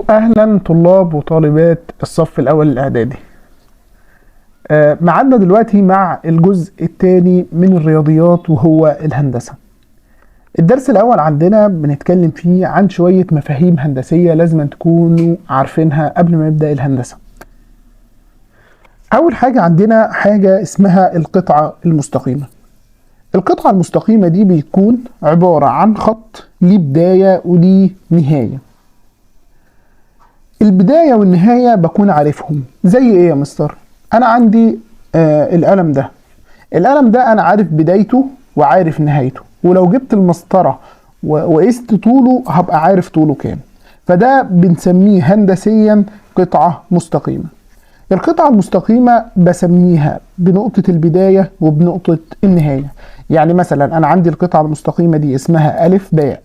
أهلا طلاب وطالبات الصف الأول الإعدادي. معادنا دلوقتي مع الجزء الثاني من الرياضيات وهو الهندسة. الدرس الأول عندنا بنتكلم فيه عن شوية مفاهيم هندسية لازم تكونوا عارفينها قبل ما نبدأ الهندسة. أول حاجة عندنا حاجة اسمها القطعة المستقيمة. القطعة المستقيمة دي بيكون عبارة عن خط ليه بداية وليه نهاية. البداية والنهاية بكون عارفهم. زي ايه يا مستر؟ انا عندي القلم ده. القلم ده انا عارف بدايته وعارف نهايته، ولو جبت المسطرة وقست طوله هبقى عارف طوله كام. فده بنسميه هندسيا قطعة مستقيمة. القطعة المستقيمة بسميها بنقطة البداية وبنقطة النهاية. يعني مثلا انا عندي القطعة المستقيمة دي اسمها ألف باء،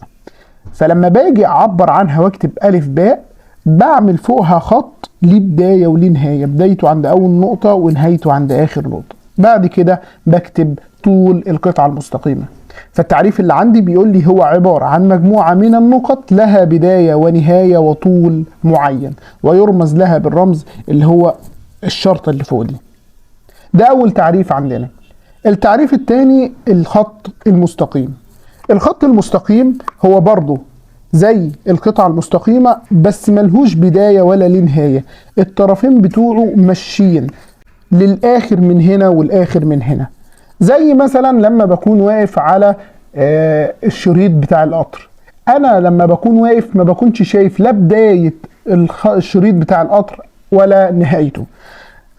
فلما باجي اعبر عنها واكتب ألف باء بعمل فوقها خط ليه بداية وليه نهاية، بدايته عند أول نقطة ونهايته عند آخر نقطة. بعد كده بكتب طول القطعة المستقيمة. فالتعريف اللي عندي بيقول لي هو عبارة عن مجموعة من النقط لها بداية ونهاية وطول معين، ويرمز لها بالرمز اللي هو الشرطة اللي فوق دي. ده أول تعريف عندنا. التعريف الثاني الخط المستقيم. الخط المستقيم هو برضه زي القطعة المستقيمة بس ملهوش بداية ولا ليه نهاية، الطرفين بتوعه ماشيين للآخر من هنا والآخر من هنا. زي مثلا لما بكون واقف على الشريط بتاع القطر، أنا لما بكون واقف ما بكونش شايف لا بداية الشريط بتاع القطر ولا نهايته.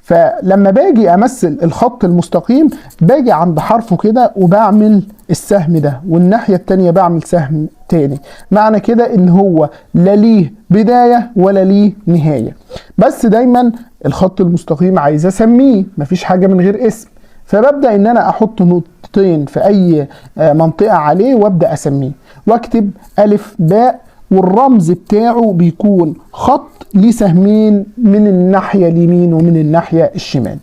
فلما باجي امثل الخط المستقيم باجي عند حرفه كده وبعمل السهم ده، والناحية التانية بعمل سهم تاني. معنى كده ان هو لا ليه بداية ولا ليه نهاية، بس دايما الخط المستقيم عايز اسميه، مفيش حاجة من غير اسم. فببدأ ان انا احط نقطتين في اي منطقة عليه وابدأ اسميه واكتب ألف باء، والرمز بتاعه بيكون خط ليه سهمين من الناحية اليمين ومن الناحية الشمال.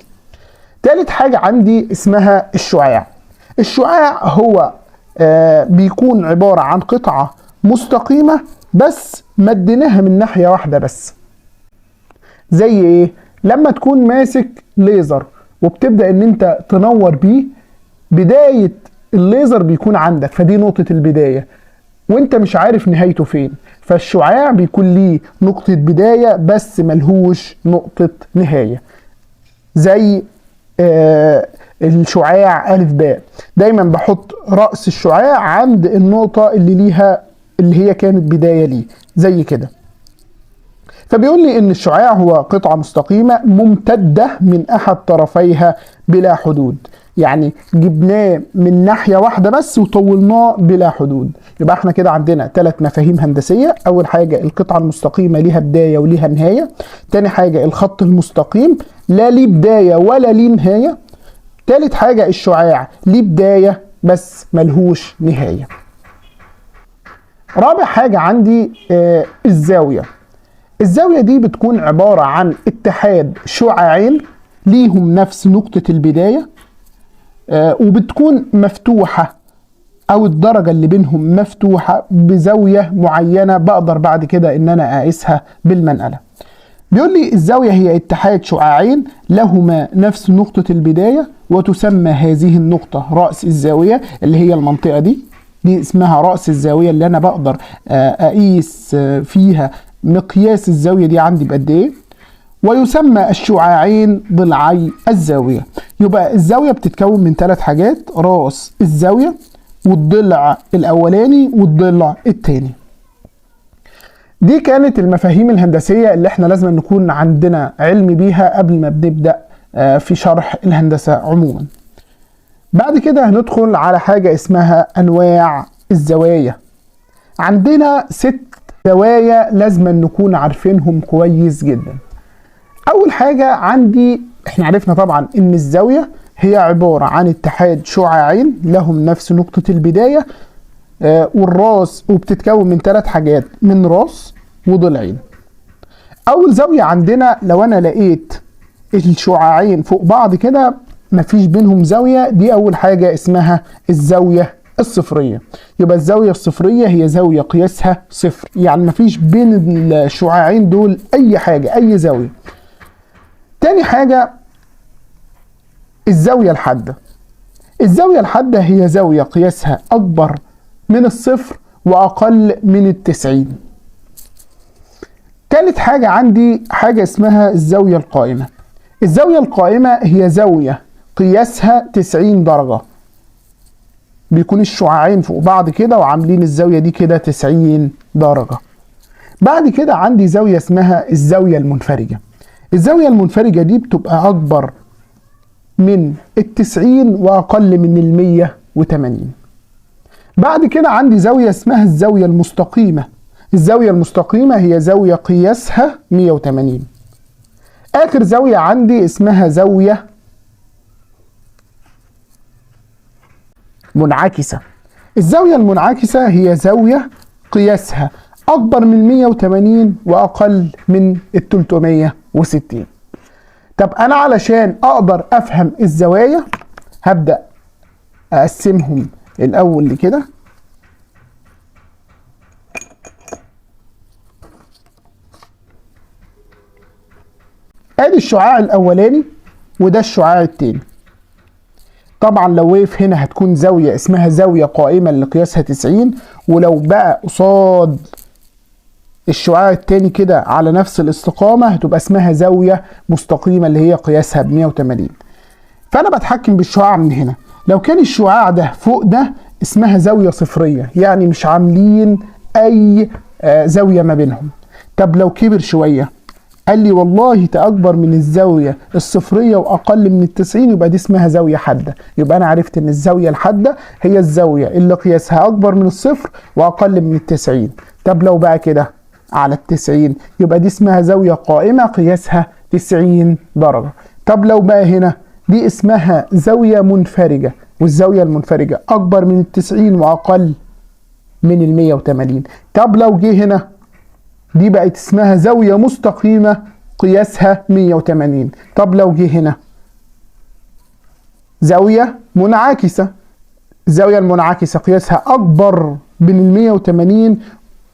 تالت حاجة عندي اسمها الشعاع. الشعاع هو بيكون عبارة عن قطعة مستقيمة بس مديناها من ناحية واحدة بس. زي ايه؟ لما تكون ماسك ليزر وبتبدأ ان انت تنور بيه، بداية الليزر بيكون عندك، فدي نقطة البداية وانت مش عارف نهايته فين. فالشعاع بيكون ليه نقطة بداية بس ملهوش نقطة نهاية. زي الشعاع ألف باء، دايما بحط رأس الشعاع عند النقطة اللي هي كانت بداية ليه، زي كده. فبيقول لي ان الشعاع هو قطعة مستقيمة ممتدة من احد طرفيها بلا حدود. يعني جبناه من ناحية واحدة بس وطولناه بلا حدود. يبقى احنا كده عندنا 3 مفاهيم هندسية. اول حاجة القطعة المستقيمة ليها بداية وليها نهاية. تاني حاجة الخط المستقيم لا ليه بداية ولا ليه نهاية. تالت حاجة الشعاع ليه بداية بس ملهوش نهاية. رابع حاجة عندي الزاوية. الزاوية دي بتكون عبارة عن اتحاد شعاعين ليهم نفس نقطة البداية، وبتكون مفتوحة او الدرجة اللي بينهم مفتوحة بزاوية معينة بقدر بعد كده ان انا اقيسها بالمنقلة. بيقول لي الزاوية هي اتحاد شعاعين لهما نفس نقطة البداية، وتسمى هذه النقطة رأس الزاوية، اللي هي المنطقة دي اسمها رأس الزاوية، اللي انا بقدر اقيس فيها مقياس الزاوية دي عندي بقد ايه. ويسمى الشعاعين ضلعي الزاوية. يبقى الزاوية بتتكون من 3 حاجات: راس الزاوية والضلع الأولاني والضلع الثاني. دي كانت المفاهيم الهندسية اللي احنا لازم نكون عندنا علم بيها قبل ما بنبدأ في شرح الهندسة عموما. بعد كده هندخل على حاجة اسمها أنواع الزوايا. عندنا 6 زوايا لازم نكون عارفينهم كويس جدا. أول حاجة عندي، احنا عرفنا طبعا إن الزاوية هي عبارة عن اتحاد شعاعين لهم نفس نقطة البداية والراس، وبتتكون من 3 حاجات: من راس وضلعين. أول زاوية عندنا لو أنا لقيت الشعاعين فوق بعض كده مفيش بينهم زاوية، دي أول حاجة اسمها الزاوية الصفرية. يبقى الزاوية الصفرية هي زاوية قياسها صفر، يعني مفيش بين الشعاعين دول أي حاجة، أي زاوية. تاني حاجة الزاوية الحادة. الزاوية الحادة هي زاوية قياسها أكبر من الصفر وأقل من 90. تالت حاجة عندي حاجة اسمها الزاوية القائمة. الزاوية القائمة هي زاوية قياسها 90 درجة، بيكون الشعاعين فوق بعض كده وعاملين الزاوية دي كده 90 درجة. بعد كده عندي زاوية اسمها الزاوية المنفرجة. الزاوية المنفرجة دي بتبقى أكبر من 90 وأقل من 180. بعد كده عندي زاوية اسمها الزاوية المستقيمة. الزاوية المستقيمة هي زاوية قياسها 180. آخر زاوية عندي اسمها زاوية منعكسة. الزاوية المنعكسة هي زاوية قياسها أكبر من 180 وأقل من 360. طب أنا علشان أقدر أفهم الزوايا هبدأ أقسمهم الأول لكده. ادي الشعاع الاولاني وده الشعاع التاني. طبعا لو وقف هنا هتكون زاوية اسمها زاوية قائمة اللي قياسها 90، ولو بقى قصاد الشعاع التاني كده على نفس الاستقامة هتبقى اسمها زاوية مستقيمة اللي هي قياسها 180. فانا بتحكم بالشعاع من هنا. لو كان الشعاع ده فوق ده اسمها زاوية صفرية، يعني مش عاملين اي زاوية ما بينهم. طب لو كبر شوية قال لي والله تأكبر من الزاوية الصفرية وأقل من 90، يبقى دي اسمها زاوية حادة. يبقى أنا عرفت إن الزاوية الحادة هي الزاوية اللي قياسها أكبر من الصفر وأقل من 90. طب لو بقى كده على 90 يبقى دي اسمها زاوية قائمة قياسها 90 درجة. طب لو بقى هنا دي اسمها زاوية منفرجة، والزاوية المنفرجة أكبر من 90 وأقل من 180. طب لو جه هنا دي بقت اسمها زاوية مستقيمة قياسها 180. طب لو جه هنا زاوية منعكسة، الزاوية المنعكسة قياسها أكبر من 180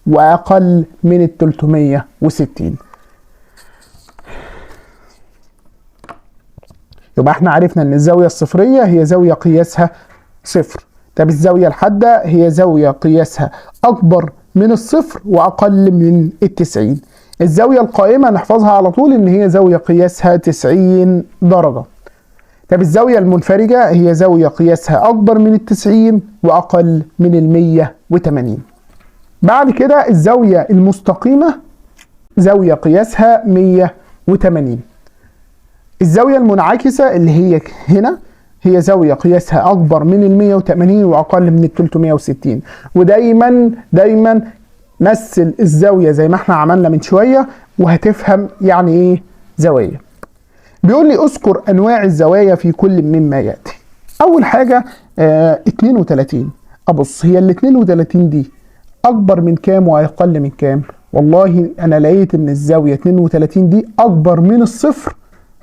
وأقل من 360. يبقى احنا عرفنا ان الزاوية الصفرية هي زاوية قياسها صفر. طب الزاوية الحادة هي زاوية قياسها أكبر من الصفر وأقل من 90. الزاوية القائمة نحفظها على طول إن هي زاوية قياسها 90 درجة. طب الزاوية المنفرجة هي زاوية قياسها أكبر من 90 وأقل من 180. بعد كده الزاوية المستقيمة زاوية قياسها 180. الزاوية المنعكسة اللي هي هنا هي زاوية قياسها أكبر من 180 وأقل من 360. ودايما مثل الزاوية زي ما احنا عملنا من شوية وهتفهم يعني ايه زوايا. بيقول لي اذكر أنواع الزوايا في كل مما يأتي. أول حاجة 32. أبص هي ال 32 دي أكبر من كام وأقل من كام؟ والله أنا لقيت إن الزاوية 32 دي أكبر من الصفر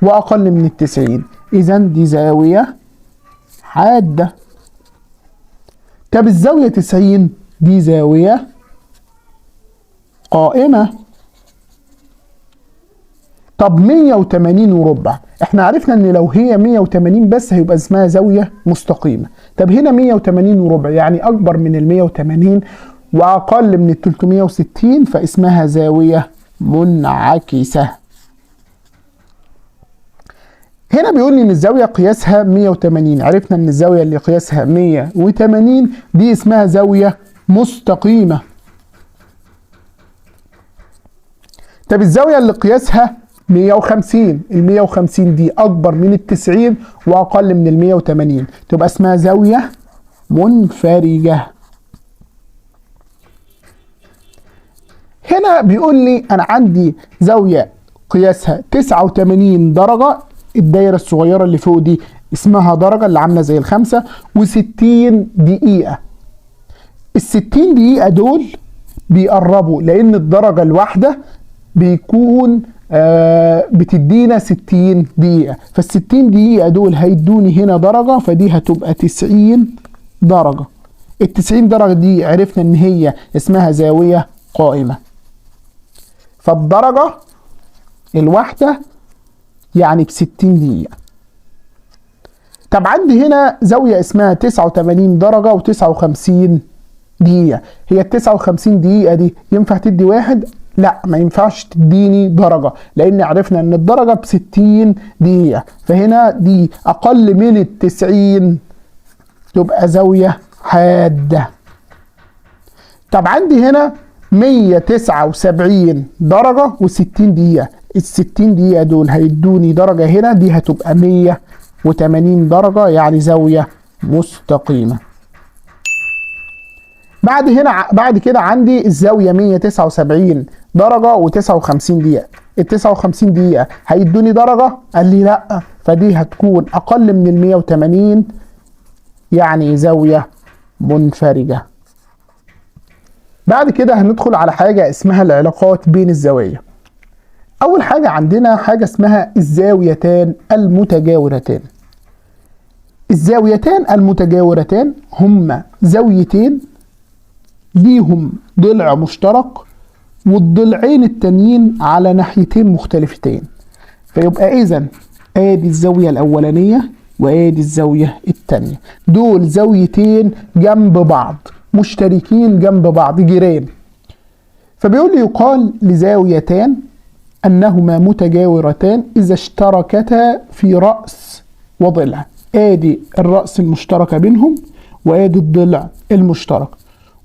وأقل من 90، إذا دي زاوية حادة. طب الزاوية 90 دي زاوية قائمة. طب 180 وربع، احنا عرفنا ان لو هي 180 بس هيبقى اسمها زاوية مستقيمة. طب هنا 180 وربع يعني اكبر من ال 180 واقل من ال 360 فاسمها زاوية منعكسة. هنا بيقول لي ان الزاوية قياسها 180، عرفنا ان الزاوية اللي قياسها 180 دي اسمها زاوية مستقيمة. طب الزاوية اللي قياسها 150، ال 150 دي اكبر من ال 90 واقل من ال 180 تبقى اسمها زاوية منفرجة. هنا بيقول لي انا عندي زاوية قياسها 89 درجة، الدايرة الصغيرة اللي فوق دي اسمها درجة اللي عاملة زي الخمسة، و60 دقيقة. ال60 دقيقة دول بيقربوا لأن الدرجة الواحدة بيكون بتدينا 60 دقيقة، فال60 دقيقة دول هيدوني هنا درجة، فدي هتبقى 90 درجة. ال90 درجة دي عرفنا ان هي اسمها زاوية قائمة. فالدرجة الواحدة يعني ب60 دقيقة. طب عندي هنا زاوية اسمها 89 درجة و59 دقيقة. هي ال59 دقيقة دي ينفع تدي واحد؟ لا، ما ينفعش تديني درجة، لأن عرفنا إن الدرجة ب60 دقيقة، فهنا دي أقل من ال90 تبقى زاوية حادة. طب عندي هنا 179 درجة و60 دقيقة. ال60 دقيقة دول هيدوني درجة هنا، دي هتبقى 180 درجة، يعني زاوية مستقيمة. بعد كده عندي الزاوية 179 درجة و59 دقيقة. ال 59 دقيقة هيدوني درجة؟ قال لي لا، فدي هتكون أقل من ال 180، يعني زاوية منفرجة. بعد كده هندخل على حاجة اسمها العلاقات بين الزوايا. أول حاجة عندنا حاجة اسمها الزاويتان المتجاورتان. الزاويتان المتجاورتان هما زاويتين ليهم ضلع مشترك، والضلعين التانيين على ناحيتين مختلفتين. فيبقى إذن آدي الزاوية الأولانية وآدي الزاوية التانية، دول زاويتين جنب بعض، مشتركين جنب بعض، جيران. فبيقول لي يقال لزاويتان أنهما متجاورتان إذا اشتركتا في رأس وضلع. آدي الرأس المشترك بينهم وآدي الضلع المشترك،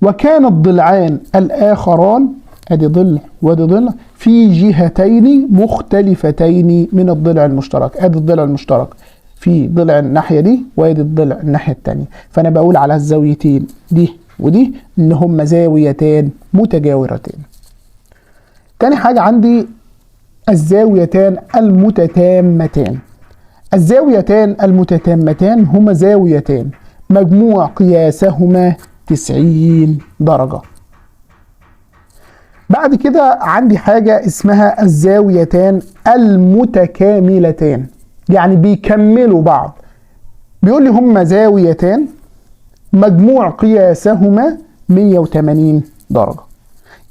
وكان الضلعان الآخران، آدي ضلع وآدي ضلع، في جهتين مختلفتين من الضلع المشترك. آدي الضلع المشترك في ضلع الناحية دي وآدي الضلع الناحية التانية. فأنا بقول على الزاويتين دي ودي إن هما زاويتان متجاورتان. تاني حاجة عندي الزاويتان المتتامتان. الزاويتان المتتامتان هما زاويتان مجموع قياسهما 90 درجة. بعد كده عندي حاجة اسمها الزاويتان المتكاملتان، يعني بيكملوا بعض. بيقول لي هما زاويتان مجموع قياسهما 180 درجة.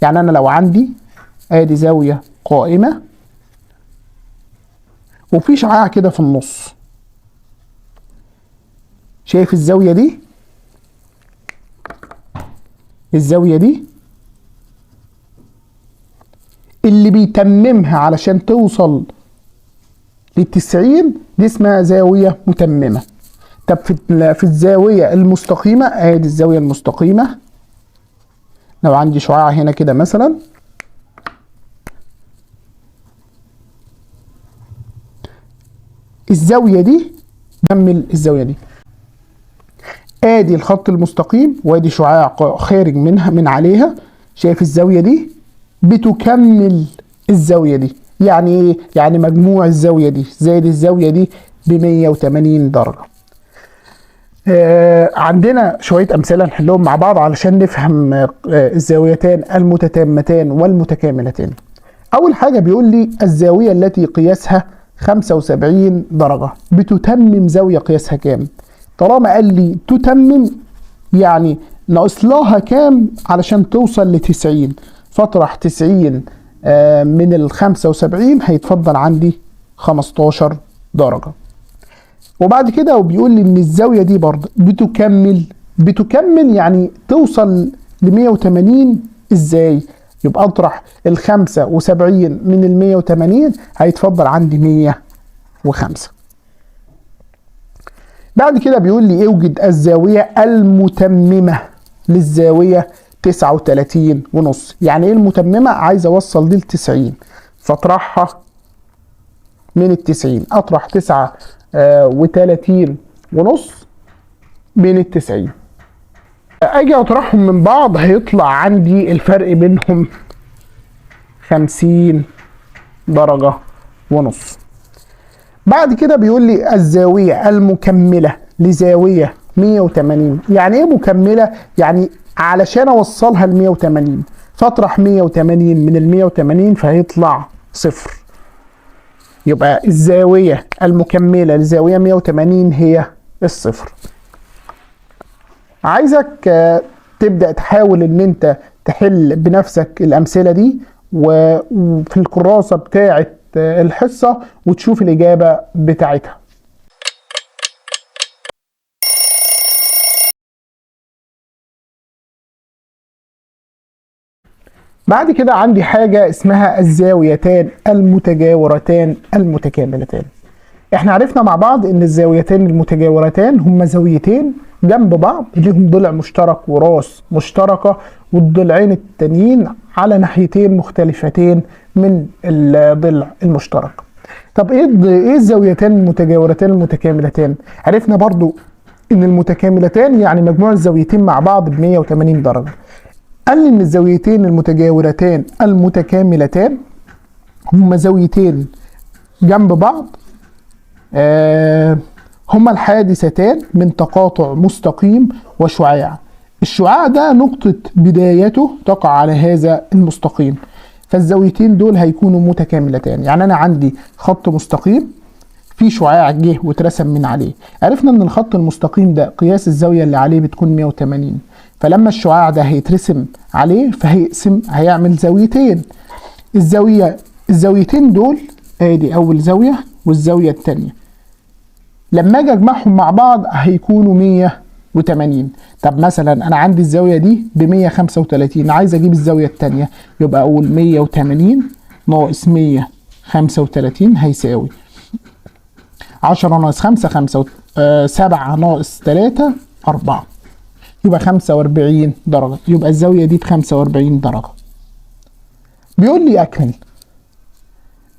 يعني أنا لو عندي ادي زاوية قائمة وفي شعاع كده في النص، شايف الزاوية دي؟ الزاوية دي اللي بيتممها علشان توصل ل90 دي اسمها زاوية متممة. طب في الزاوية المستقيمة، ادي الزاوية المستقيمة، لو عندي شعاع هنا كده مثلا، الزاوية دي كمل الزاوية دي، ادي الخط المستقيم وادي شعاع خارج منها من عليها، شايف الزاوية دي بتكمل الزاوية دي. يعني ايه؟ يعني مجموع الزاوية دي زائد الزاوية دي ب180 درجة. عندنا شوية أمثلة نحلهم مع بعض علشان نفهم الزاويتان المتتامتان والمتكاملتان. أول حاجة بيقول لي الزاوية التي قياسها 75 درجة بتتمم زاوية قياسها كام؟ طالما قال لي تتمم يعني ناقص لها كام علشان توصل ل90، فاطرح 90 من ال75 هيتفضل عندي 15 درجة. وبعد كده وبيقول لي ان الزاوية دي برضه بتكمل يعني توصل ل180. ازاي؟ يبقى اطرح ال75 من ال180 هيتفضل عندي 105. بعد كده بيقول لي اوجد الزاوية المتممة للزاوية 39.5. يعني ايه المتممة؟ عايز اوصل دي ل90، فاطرحها من ال90، اطرح 39.5 من ال90، اجي اطرحهم من بعض هيطلع عندي الفرق بينهم 50 درجة ونص. بعد كده بيقول لي الزاوية المكملة لزاوية 180. يعني ايه مكملة؟ يعني علشان اوصلها ل 180 فاطرح 180 من ال 180 فهيطلع صفر. يبقى الزاوية المكملة لزاوية 180 هي الصفر. عايزك تبدأ تحاول ان انت تحل بنفسك الامثلة دي وفي الكراسة بتاعة الحصة وتشوف الإجابة بتاعتها. بعد كده عندي حاجة اسمها الزاويتان المتجاورتان المتكاملتان. احنا عرفنا مع بعض ان الزاويتان المتجاورتان هما زاويتين جنب بعض ليهم ضلع مشترك وراس مشتركة، والضلعين التانيين على ناحيتين مختلفتين من الضلع المشترك. طب ايه الزاويتان المتجاورتان المتكاملتان؟ عرفنا برضو ان المتكاملتان يعني مجموع الزاويتين مع بعض ب 180 درجة. قال لي ان الزاويتين المتجاورتان المتكاملتان هما زاويتين جنب بعض هما الحادثتان من تقاطع مستقيم وشعاع. الشعاع ده نقطة بدايته تقع على هذا المستقيم، فالزاويتين دول هيكونوا متكاملتان. يعني أنا عندي خط مستقيم في شعاع جه واترسم من عليه. عرفنا ان الخط المستقيم ده قياس الزاوية اللي عليه بتكون 180، فلما الشعاع ده هيترسم عليه هيعمل زاويتين. الزاويتين دول ادي اول زاوية والزاوية التانية، لما اجي اجمعهم مع بعض هيكونوا 180. طب مثلا انا عندي الزاوية دي ب 135، عايز اجيب الزاوية التانية، يبقى اقول 180 ناقص 135 هيساوي 10 ناقص 5 5 7 ناقص 3 4، يبقى 45 درجة. يبقى الزاوية دي ب 45 درجة. بيقول لي أكمل.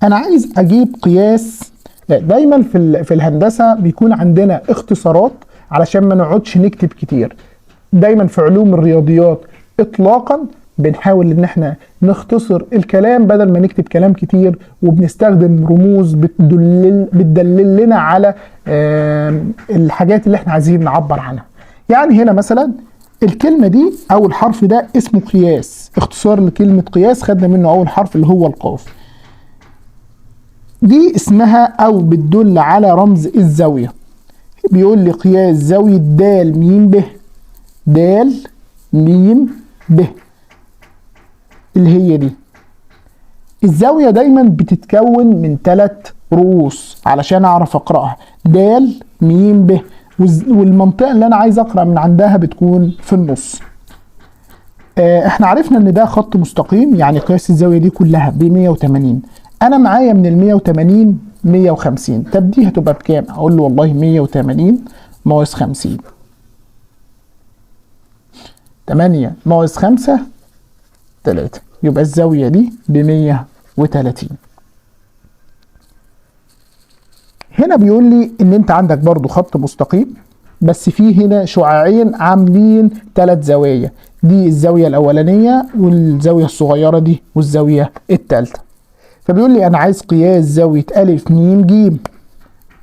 أنا عايز أجيب قياس. دايما في الهندسة بيكون عندنا اختصارات علشان ما نقعدش نكتب كتير. دايما في علوم الرياضيات إطلاقا بنحاول ان احنا نختصر الكلام بدل ما نكتب كلام كتير، وبنستخدم رموز بتدلل لنا على الحاجات اللي احنا عايزين نعبر عنها. يعني هنا مثلا الكلمة دي او الحرف ده اسمه قياس، اختصار لكلمة قياس خدنا منه اول حرف اللي هو القاف. دي اسمها او بتدل على رمز الزاوية. بيقول لي قياس زاوية د م ب، د م ب اللي هي دي. الزاوية دايما بتتكون من 3 رؤوس علشان اعرف اقرأها، د م ب، والمنطقة اللي انا عايز اقرأ من عندها بتكون في النص. احنا عرفنا ان ده خط مستقيم، يعني قياس الزاوية دي كلها ب 180. انا معايا من ال 180 150. طب دي هتبقى بكام؟ اقول له والله 180 ناقص 50، 8 ناقص 5 3، يبقى الزاوية دي ب 130. هنا بيقول لي ان انت عندك برضو خط مستقيم بس فيه هنا شعاعين عاملين 3 زوايا، دي الزاوية الاولانية والزاوية الصغيرة دي والزاوية الثالثة. فبيقول لي انا عايز قياس زاوية أ م ج،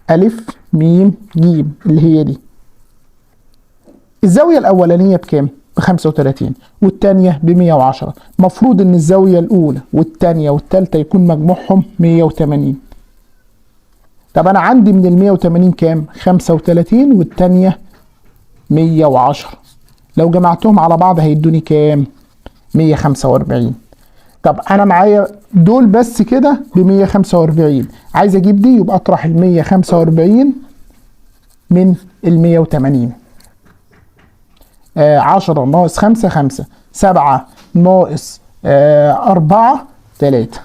أ م ج اللي هي دي. الزاوية الاولانية بكام؟ ب 35 والتانية ب 110. مفروض ان الزاوية الاولى والتانية والتالتة يكون مجموعهم 180. طب انا عندي من ال 180 كام؟ 35 والتانية 110. لو جمعتهم على بعض هيدوني كام؟ 145. طب انا معايا دول بس كده ب 145، عايز اجيب دي، يبقى اطرح ال 145 من ال 180. 10 ناقص 5 5، 7 ناقص 4 3،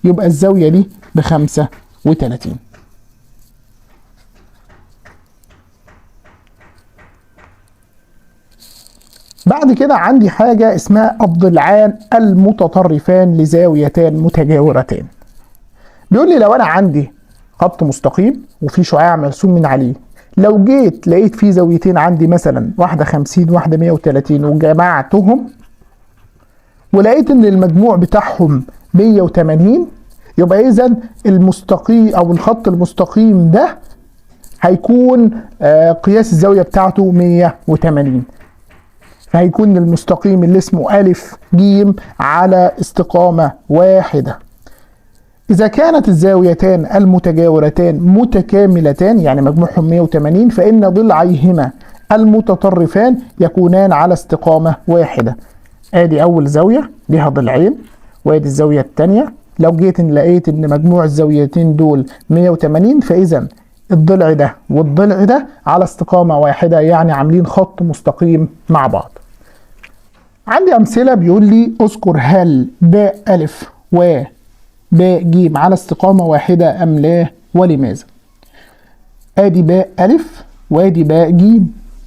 يبقى الزاوية دي ب 35. بعد كده عندي حاجة اسمها الضلعان المتطرفان لزاويتان متجاورتان. بيقول لي لو انا عندي خط مستقيم وفي شعاع مرسوم من عليه، لو جيت لقيت فيه زاويتين عندي مثلا واحدة 50 واحدة 130 وجمعتهم ولقيت ان المجموع بتاعهم 180، يبقى اذا المستقيم او الخط المستقيم ده هيكون قياس الزاوية بتاعته 180. فهيكون المستقيم اللي اسمه أ ج على استقامة واحدة. إذا كانت الزاويتان المتجاورتان متكاملتان يعني مجموعهم 180، فإن ضلعيهما المتطرفان يكونان على استقامة واحدة. ادي اول زاوية ليها ضلعين، وادي الزاوية التانية. لو جيت ان لقيت ان مجموع الزاويتين دول 180، فاذا الضلع ده والضلع ده على استقامة واحدة، يعني عاملين خط مستقيم مع بعض. عندي امثلة بيقول لي اذكر هل باء الف وباء ج على استقامة واحدة ام لا ولماذا. ادي باء الف وادي باء ج،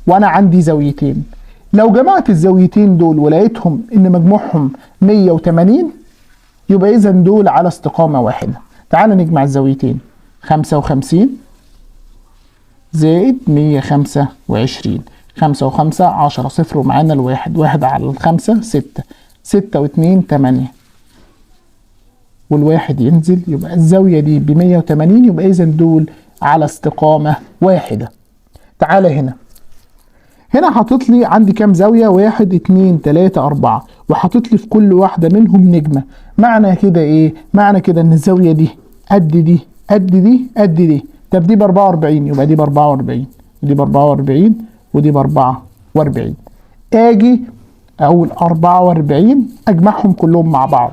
وانا عندي زاويتين. لو جمعت الزاويتين دول ولقيتهم ان مجموعهم 180، يبقى اذا دول على استقامة واحدة. تعال نجمع الزاويتين. 55 زائد 125، 5 و5 10، صفر ومعانا الواحد، واحد على الخمسة 6، 6 و2 8، والواحد ينزل، يبقى الزاوية دي ب 180، يبقى إذا دول على استقامة واحدة. تعالى هنا حاطط لي عندي كام زاوية؟ 1 2 3 4، وحاطط لي في كل واحدة منهم نجمة. معنى كده إيه؟ معنى كده إن الزاوية دي قد دي قد دي قد دي. طب دي ب 44، يبقى دي ب 44، ودي ب 44، ودي ب 44. اجي اقول 44 اجمعهم كلهم مع بعض.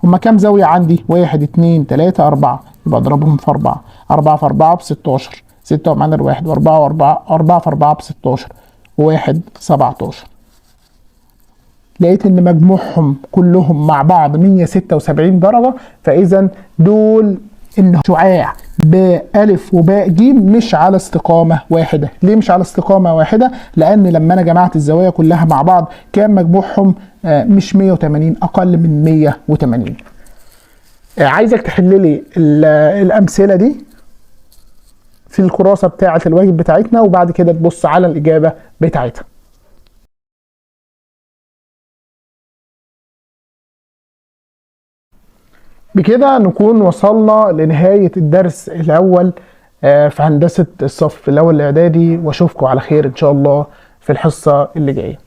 هما كام زاوية عندي؟ 1 2 3 4، يبقى اضربهم في 4. 4 في 4 ب 16، 6 ومعانا الواحد، و4 و4، 4 في 4 ب 16، و1 17. لقيت ان مجموعهم كلهم مع بعض 176 درجة، فاذا دول ان شعاع باء الف وباء ج مش على استقامة واحدة. ليه مش على استقامة واحدة؟ لان لما انا جمعت الزوايا كلها مع بعض كان مجموعهم مش 180، اقل من 180. عايزك تحل لي الامثلة دي في الكراسة بتاعة الواجب بتاعتنا، وبعد كده تبص على الاجابة بتاعتها. بكده نكون وصلنا لنهاية الدرس الأول في هندسة الصف الأول الإعدادي، وأشوفكم على خير إن شاء الله في الحصة اللي جاية.